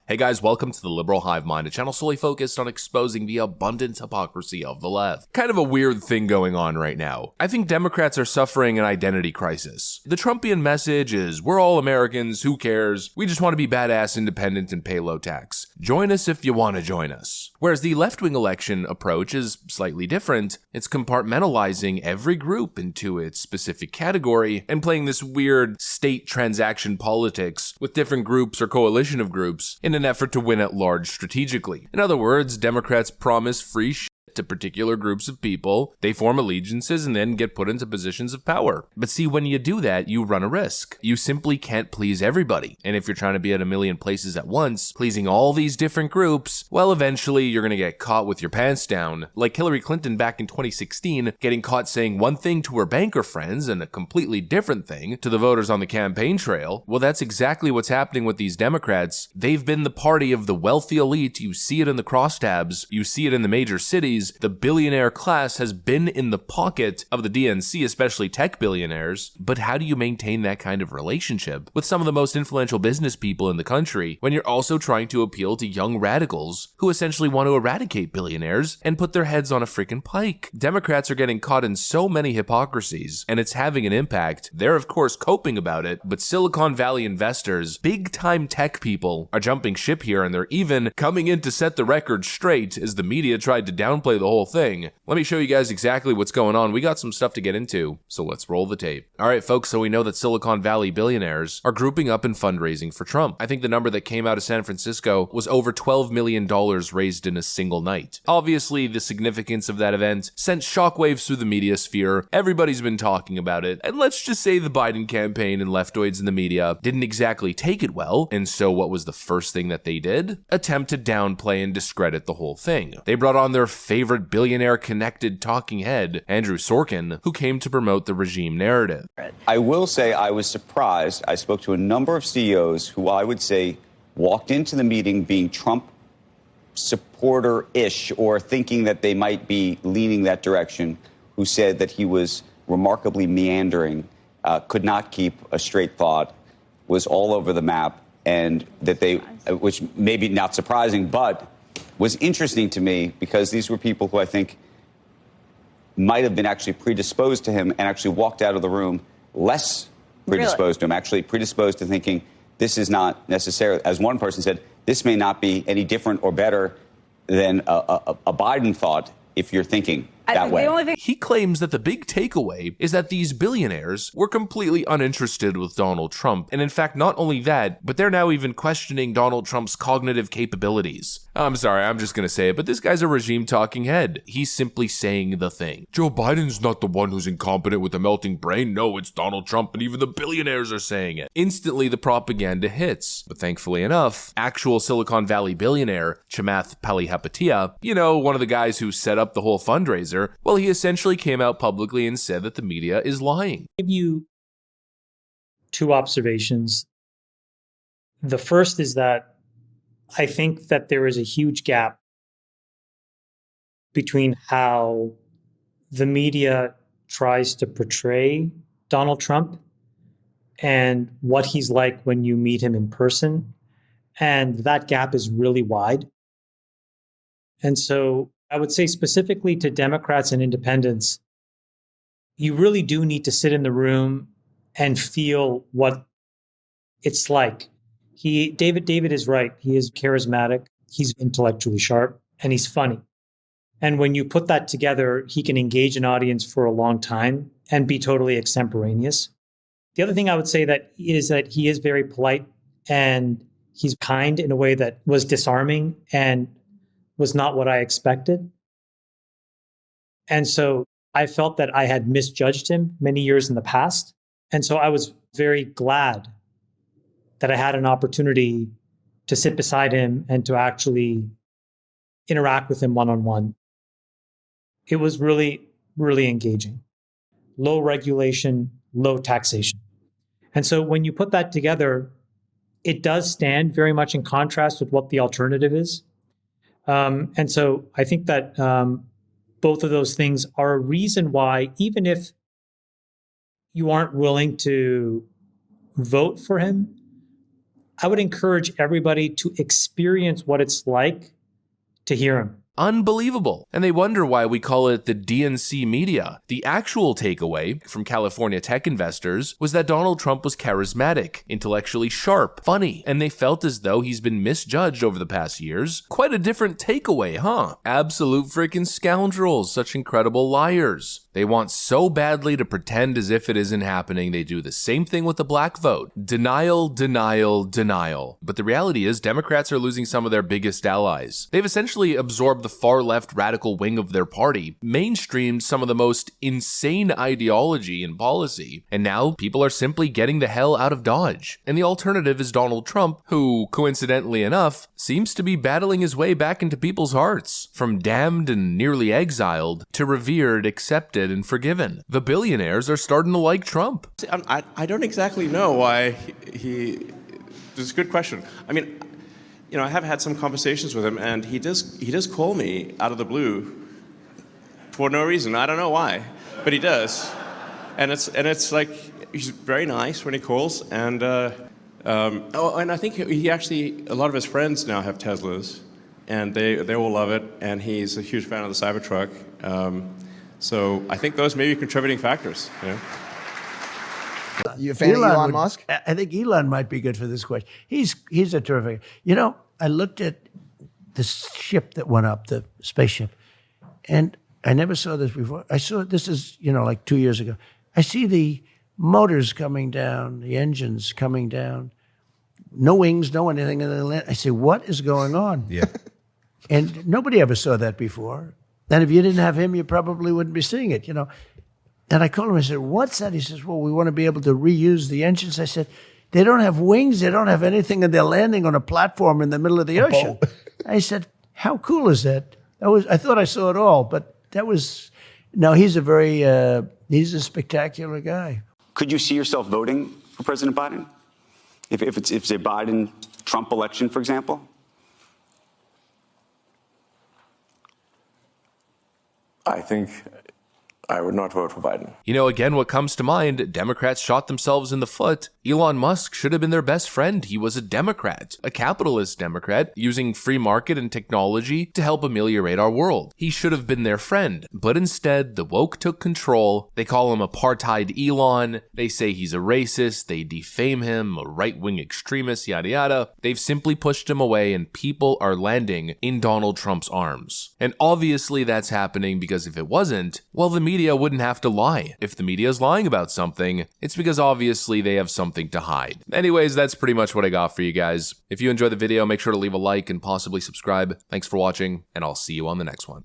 Hey guys, welcome to the Liberal Hive Mind, a channel solely focused on exposing the abundant hypocrisy of the left. Kind of a weird thing going on right now. I think Democrats are suffering an identity crisis. The Trumpian message is, we're all Americans, who cares? We just want to be badass, independent, and pay low tax. Join us if you want to join us. Whereas the left-wing election approach is slightly different. It's compartmentalizing every group into its specific category and playing this weird state transaction politics with different groups or coalition of groups in an effort to win at large strategically. In other words, Democrats promise free shit to particular groups of people, they form allegiances and then get put into positions of power. But see, when you do that, you run a risk. You simply can't please everybody. And if you're trying to be at a million places at once, pleasing all these different groups, well, eventually you're gonna get caught with your pants down. Like Hillary Clinton back in 2016, getting caught saying one thing to her banker friends and a completely different thing to the voters on the campaign trail. Well, that's exactly what's happening with these Democrats. They've been the party of the wealthy elite. You see it in the crosstabs. You see it in the major cities. The billionaire class has been in the pocket of the DNC, especially tech billionaires. But how do you maintain that kind of relationship with some of the most influential business people in the country when you're also trying to appeal to young radicals who essentially want to eradicate billionaires and put their heads on a freaking pike? Democrats are getting caught in so many hypocrisies, and it's having an impact. They're of course coping about it, but Silicon Valley investors, big-time tech people, are jumping ship here, and they're even coming in to set the record straight as the media tried to downplay the whole thing. Let me show you guys exactly what's going on. We got some stuff to get into, so let's roll the tape. Alright folks, so we know that Silicon Valley billionaires are grouping up in fundraising for Trump. I think the number that came out of San Francisco was over $12 million raised in a single night. Obviously, the significance of that event sent shockwaves through the media sphere. Everybody's been talking about it, and let's just say the Biden campaign and leftoids in the media didn't exactly take it well, and so what was the first thing that they did? Attempt to downplay and discredit the whole thing. They brought on their favorite billionaire-connected talking head, Andrew Sorkin, who came to promote the regime narrative. I will say I was surprised. I spoke to a number of CEOs who I would say walked into the meeting being Trump supporter-ish or thinking that they might be leaning that direction, who said that he was remarkably meandering, could not keep a straight thought, was all over the map, and that they, which may be not surprising, but was interesting to me because these were people who I think might have been actually predisposed to him and actually walked out of the room less predisposed to him, actually predisposed to thinking this is not necessarily, as one person said, this may not be any different or better than a Biden thought if you're thinking that way. He claims that the big takeaway is that these billionaires were completely uninterested with Donald Trump. And in fact, not only that, but they're now even questioning Donald Trump's cognitive capabilities. I'm sorry, I'm just gonna say it, but this guy's a regime talking head. He's simply saying the thing. Joe Biden's not the one who's incompetent with a melting brain. No, it's Donald Trump, and even the billionaires are saying it. Instantly, the propaganda hits. But thankfully enough, actual Silicon Valley billionaire, Chamath Palihapitiya, you know, one of the guys who set up the whole fundraiser, well, he essentially came out publicly and said that the media is lying. I'll give you two observations. The first is that I think that there is a huge gap between how the media tries to portray Donald Trump and what he's like when you meet him in person. And that gap is really wide. And so I would say specifically to Democrats and independents, you really do need to sit in the room and feel what it's like. David is right. He is charismatic. He's intellectually sharp and he's funny. And when you put that together, he can engage an audience for a long time and be totally extemporaneous. The other thing I would say that he is very polite and he's kind in a way that was disarming and was not what I expected. And so I felt that I had misjudged him many years in the past. And so I was very glad that I had an opportunity to sit beside him and to actually interact with him one-on-one. It was really, really engaging. Low regulation, low taxation. And so when you put that together, it does stand very much in contrast with what the alternative is. And so I think that both of those things are a reason why, even if you aren't willing to vote for him, I would encourage everybody to experience what it's like to hear him. Unbelievable. And they wonder why we call it the DNC media. The actual takeaway from California tech investors was that Donald Trump was charismatic, intellectually sharp, funny, and they felt as though he's been misjudged over the past years. Quite a different takeaway, huh? Absolute freaking scoundrels, such incredible liars. They want so badly to pretend as if it isn't happening. They do the same thing with the black vote. Denial, denial, denial. But the reality is Democrats are losing some of their biggest allies. They've essentially absorbed the far left radical wing of their party, mainstreamed some of the most insane ideology and policy, and now people are simply getting the hell out of Dodge. And the alternative is Donald Trump, who, coincidentally enough, seems to be battling his way back into people's hearts. From damned and nearly exiled to revered, accepted, and forgiven. The billionaires are starting to like Trump. I don't exactly know why he this is a good question. I mean, you know, I have had some conversations with him, and he does call me out of the blue for no reason. I don't know why, but he does. And it's like he's very nice when he calls, and and I think he actually, a lot of his friends now have Teslas, and they will love it, and he's a huge fan of the Cybertruck. So I think those may be contributing factors. You know? You a fan of Elon Musk? I think Elon might be good for this question. He's a terrific. You know, I looked at the ship that went up, the spaceship, and I never saw this before. I saw this is, you know, like 2 years ago. I see the motors coming down, the engines coming down, no wings, no anything. And I say, what is going on? Yeah. And nobody ever saw that before. And if you didn't have him, you probably wouldn't be seeing it, you know. And I called him, I said, what's that? He says, well, we want to be able to reuse the engines. I said, they don't have wings, they don't have anything, and they're landing on a platform in the middle of the ocean. I said, how cool is that? I thought I saw it all, but that was, no, he's a spectacular guy. Could you see yourself voting for President Biden? If it's a Biden-Trump election, for example? I think I would not vote for Biden. You know, again, what comes to mind, Democrats shot themselves in the foot. Elon Musk should have been their best friend. He was a Democrat, a capitalist Democrat, using free market and technology to help ameliorate our world. He should have been their friend. But instead, the woke took control. They call him apartheid Elon. They say he's a racist. They defame him, a right-wing extremist, yada yada. They've simply pushed him away, and people are landing in Donald Trump's arms. And obviously that's happening because if it wasn't, well, the media wouldn't have to lie. If the media is lying about something, it's because obviously they have something to hide. Anyways, that's pretty much what I got for you guys. If you enjoyed the video, make sure to leave a like and possibly subscribe. Thanks for watching, and I'll see you on the next one.